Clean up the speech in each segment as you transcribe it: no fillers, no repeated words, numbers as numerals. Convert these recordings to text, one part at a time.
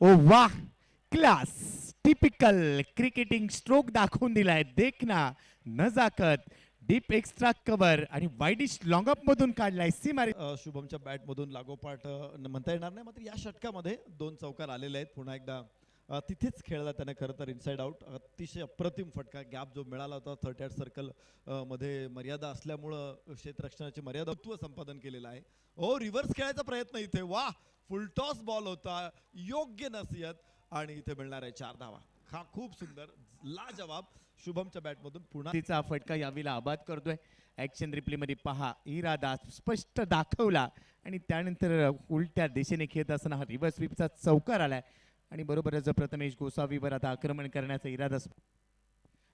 ओ वाह, class, typical cricketing stroke दाखवून दिलाय. देखना, नजाकत, डीप एक्स्ट्रा कव्हर आणि वाईडिश लॉंगअप मधून काढलाय सीमारे. शुभमच्या बॅटमधून लागोपाठ म्हणता येणार नाही, मात्र या षटकामध्ये 2 चौकार आलेले आहेत. पुन्हा एकदा तिथेच खेळला त्याने खरं तर इनसाइड आउट. अतिशय अप्रतिम फटका, गॅप जो मिळाला होता 38 सर्कल मध्ये मर्यादा असल्यामुळं क्षेत्ररक्षणाची मर्यादा संपादन केलेलं आहे. ओ रिव्हर्स खेळायचा प्रयत्न इथे, वा फुलटॉस बॉल होता, योग्य नसियत आणि इथे मिळणार आहे 4 धावा. हा खूप सुंदर लाजवाब शुभमच्या बॅटमधून पुन्हा तिचा फटका यावेळेला आबाद करतोय. ॲक्शन रिप्ले मध्ये पहा, इरादा स्पष्ट दाखवला आणि त्यानंतर उलट्या दिशेने खेळत असताना हा रिव्हर्स स्वीपचा चौकार आलाय आणि बरोबरच प्रथमेश गोसावीवर आता आक्रमण करण्याचा इरादा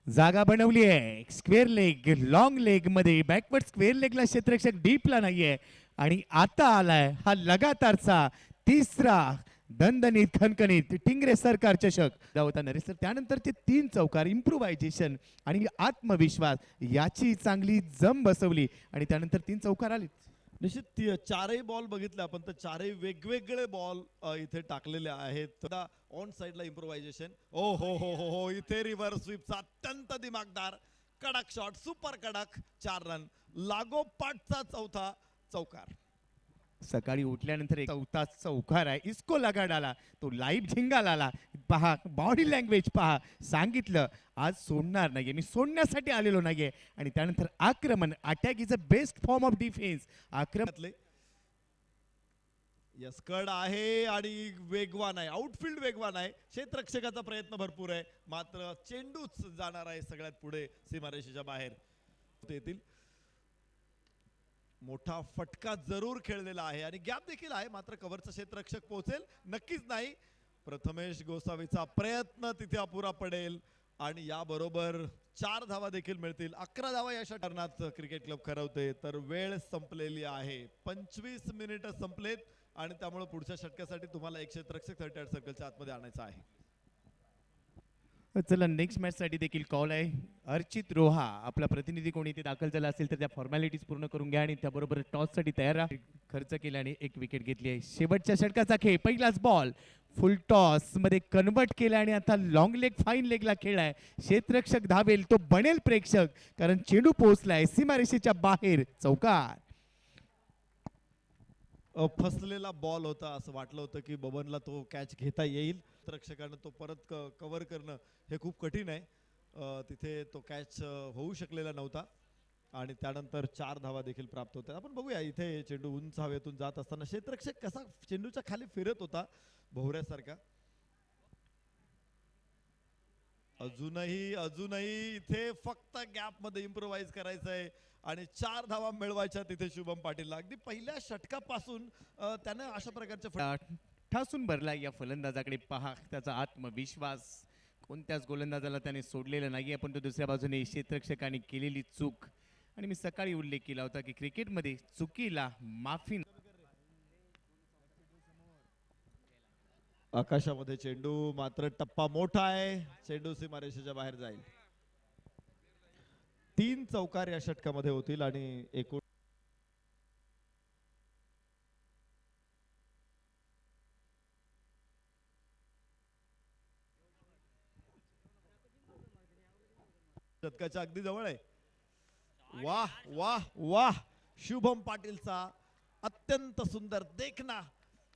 जागा बनवली आहे. स्क्वेअर लेग, लॉंग लेग मध्ये बॅकवर्ड स्क्वेअर लेगला क्षेत्ररक्षक डीपला नाहीये आणि आता आलाय हा लगातारचा तिसरा दणदणीत खणखणीत टिंगरे सरकार चषक होता नरेश सर. त्यानंतरचे 3 चौकार, इम्प्रुव्हायझेशन आणि आत्मविश्वास याची चांगली जम बसवली आणि त्यानंतर 3 चौकार आले. निश्चित चारही बॉल बघितले आपण तर चारही वेगवेगळे बॉल इथे टाकलेले आहेत. ऑन साइडला इम्प्रोव्हायझेशन, ओ हो इथे रिव्हर्स स्वीपचा अत्यंत दिमागदार कडक शॉट, सुपर कडक 4 रन, लागोपाठचा चौथा चौकार. सकाळी उठल्यानंतर एक चौथा चौकार आहे, इसको लगा डाला, तो लाईव्ह झिंगाला आला. पहा बॉडी लँग्वेज पहा, सांगितलं आज सोडणार नाहीये, मी सोडण्यासाठी आलेलो नाहीये. आणि त्यानंतर आक्रमण, attack is a best form of defence. आक्रमणातले यस्कड आहे आणि वेगवान आहे, आउटफील्ड वेगवान आहे. क्षेत्ररक्षकाचा प्रयत्न भरपूर आहे, मात्र चेंडूच जाणार आहे सगळ्यात पुढे सीमारेषेच्या बाहेर. येतील मोठा फटका जरूर खेळलेला आहे आणि गॅप देखील आहे, मात्र कव्हरचा क्षेत्ररक्षक पोहोचेल नक्कीच नाही. प्रथमेश गोसावीचा प्रयत्न तिथे अपुरा पडेल आणि याबरोबर 4 धावा देखील मिळतील. 11 धावा या षटकात क्रिकेट क्लब ठरवते. तर वेळ संपलेली आहे, 25 मिनिट संपलेत आणि त्यामुळे पुढच्या षटकासाठी तुम्हाला एक क्षेत्ररक्षक 38 सर्कलच्या आतमध्ये आणायचा आहे. चला नेक्स्ट मॅच साठी देखील कॉल आहे. अर्चित रोहा आपला प्रतिनिधी कोणी ते दाखल झाला असेल तर त्या फॉर्मॅलिटीज पूर्ण करून घ्या आणि त्याबरोबर टॉस साठी तयार राहा. खर्च केला आणि 1 विकेट घेतली आहे. शेवटच्या षटकाचा खेळ, पहिलाच बॉल फुल टॉस मध्ये कन्वर्ट केला आणि आता लॉंग लेग फाईन लेगला खेळलाय. क्षेत्ररक्षक धावेल तो बनेल प्रेक्षक, कारण चेंडू पोहोचलाय सीमारेषेच्या बाहेर. चौकार. फसलेला बॉल होता, असं वाटलं होतं की बबनला तो कॅच घेता येईल. रक्षकानं तो परत कव्हर करणं हे खूप कठीण आहे. तिथे तो कॅच होऊ शकलेला नव्हता आणि त्यानंतर 4 धावा देखील प्राप्त होत्या. आपण बघूया इथे चेंडू उंच हवेतून जात असताना क्षेत्ररक्षक कसा चेंडूच्या खाली फिरत होता भोवऱ्यासारखा. अजूनही इथे फक्त गॅप मध्ये इम्प्रोव्हाइज करायचं आहे आणि 4 धावा मिळवायच्या तिथे शुभम पाटीलला. अगदी पहिल्या षटकापासून त्याने अशा प्रकारचे ठासून भरलाय या फलंदाजाकडे. पहा त्याचा आत्मविश्वास, कोणत्याच गोलंदाजाला त्याने सोडलेलं नाहीये. पण तो दुसऱ्या बाजूने क्षेत्ररक्षकाने केलेली चूक, आणि मी सकाळी उल्लेख केला होता की क्रिकेटमध्ये चुकीला माफी. आकाशामध्ये चेंडू, मात्र टप्पा मोठा आहे, चेंडू सीमारेषेच्या बाहेर जाईल. 3 चौकार या षटकामध्ये होतील आणि एकूण षटकाच्या अगदी जवळ आहे. वाह वाह वाह, शुभम पाटीलचा अत्यंत सुंदर देखना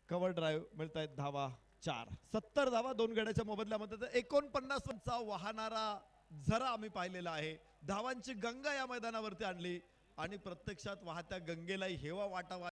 कव्हर ड्राईव्ह. मिळत आहेत धावा 4. 70 धावा 2 गड्याच्या मोबदल्यामध्ये 49 वाहणारा झरा आम्ही पाहिलेला आहे. धावांची गंगा या मैदानावरती आणली आणि प्रत्यक्षात वाहत्या गंगेलाही हेवा वाटावा